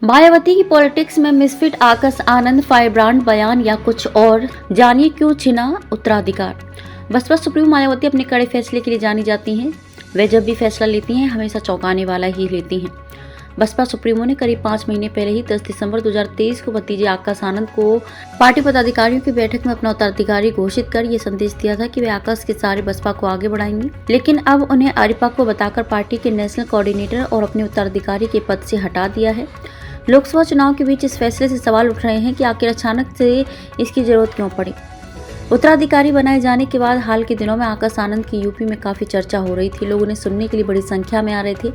मायावती की पॉलिटिक्स में misfit Akash Anand, fire brand बयान या कुछ और, जानिए क्यों छिना उत्तराधिकार। बसपा सुप्रीमो मायावती अपने कड़े फैसले के लिए जानी जाती हैं। वे जब भी फैसला लेती हैं हमेशा चौंकाने वाला ही लेती हैं। बसपा सुप्रीमो ने करीब 5 महीने पहले ही 10 दिसंबर 2023 को भतीजे आकाश आनंद को पार्टी पदाधिकारियों की बैठक में अपना उत्तराधिकारी घोषित कर ये संदेश दिया था कि वे आकाश के सारे बसपा को आगे बढ़ाएंगी। लेकिन अब उन्हें अरिपक्व बताकर पार्टी के नेशनल कोऑर्डिनेटर और अपने उत्तराधिकारी के पद से हटा दिया है। लोकसभा चुनाव के बीच इस फैसले से सवाल उठ रहे हैं कि आखिर अचानक से इसकी जरूरत क्यों पड़ी। उत्तराधिकारी बनाए जाने के बाद हाल के दिनों में आकाश आनंद की यूपी में काफी चर्चा हो रही थी। लोग उन्हें सुनने के लिए बड़ी संख्या में आ रहे थे।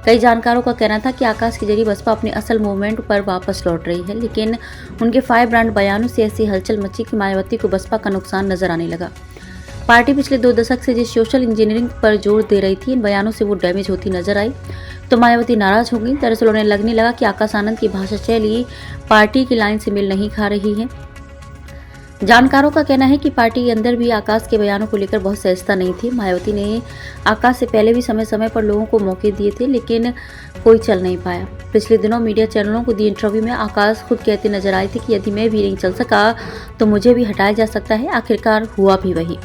कई जानकारों का कहना था कि आकाश के जरिए बसपा अपने असल मूवमेंट पर वापस लौट रही है, लेकिन उनके फायर ब्रांड बयानों से ऐसी हलचल मची कि मायावती को बसपा का नुकसान नजर आने लगा। पार्टी पिछले 2 दशक से जिस सोशल इंजीनियरिंग पर जोर दे रही थी, इन बयानों से वो डैमेज होती नजर आई तो मायावती नाराज हो गई। दरअसल उन्हें लगने लगा कि आकाश आनंद की भाषा शैली पार्टी की लाइन से मेल नहीं खा रही है। जानकारों का कहना है कि पार्टी के अंदर भी आकाश के बयानों को लेकर बहुत सहजता नहीं थी। मायावती ने आकाश से पहले भी समय समय पर लोगों को मौके दिए थे, लेकिन कोई चल नहीं पाया। पिछले दिनों मीडिया चैनलों को दिए इंटरव्यू में आकाश खुद कहते नजर आए थे कि यदि मैं भी नहीं चल सका तो मुझे भी हटाया जा सकता है। आखिरकार हुआ भी वही।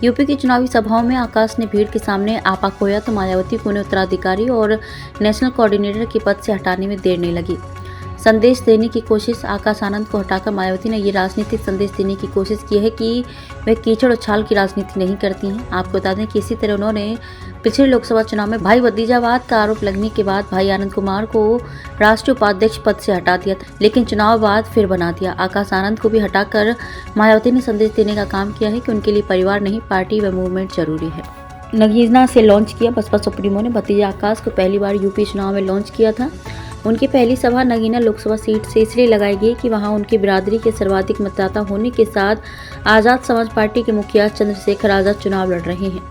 यूपी की चुनावी सभाओं में आकाश ने भीड़ के सामने आपा खोया तो मायावती को उन्हें उत्तराधिकारी और नेशनल कोऑर्डिनेटर के पद से हटाने में देर नहीं लगी। संदेश देने की कोशिश, आकाश आनंद को हटाकर मायावती ने ये राजनीतिक संदेश देने की कोशिश की है कि वे कीचड़ उछाल की राजनीति नहीं करती हैं। आपको बता दें कि इसी तरह उन्होंने पिछले लोकसभा चुनाव में भाई भतीजावाद का आरोप लगने के बाद भाई आनंद कुमार को राष्ट्रीय उपाध्यक्ष पद से हटा दिया था, लेकिन चुनाव बाद फिर बना दिया। आकाश आनंद को भी हटाकर मायावती ने संदेश देने का काम किया है कि उनके लिए परिवार नहीं, पार्टी व मूवमेंट जरूरी है। नगीना से लॉन्च किया। बसपा सुप्रीमो ने भतीजे आकाश को पहली बार यूपी चुनाव में लॉन्च किया था। उनकी पहली सभा नगीना लोकसभा सीट से इसलिए लगाई गई कि वहां उनकी बिरादरी के सर्वाधिक मतदाता होने के साथ आज़ाद समाज पार्टी के मुखिया चंद्रशेखर आज़ाद चुनाव लड़ रहे हैं।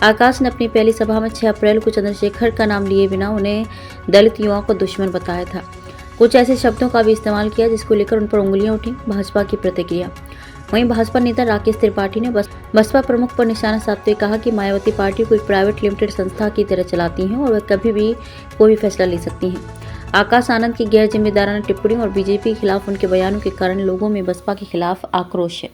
आकाश ने अपनी पहली सभा में 6 अप्रैल को चंद्रशेखर का नाम लिए बिना उन्हें दलित युवाओं को दुश्मन बताया था। कुछ ऐसे शब्दों का भी इस्तेमाल किया जिसको लेकर उन पर उंगलियां उठी। भाजपा की प्रतिक्रिया। वहीं भाजपा नेता राकेश त्रिपाठी ने बसपा प्रमुख पर निशाना साधते कहा कि मायावती पार्टी को एक प्राइवेट लिमिटेड संस्था की तरह चलाती हैं और वह कभी भी कोई फैसला ले सकती हैं। आकाश आनंद की गैर जिम्मेदाराना टिप्पणी और बीजेपी के खिलाफ उनके बयानों के कारण लोगों में बसपा के खिलाफ आक्रोश है।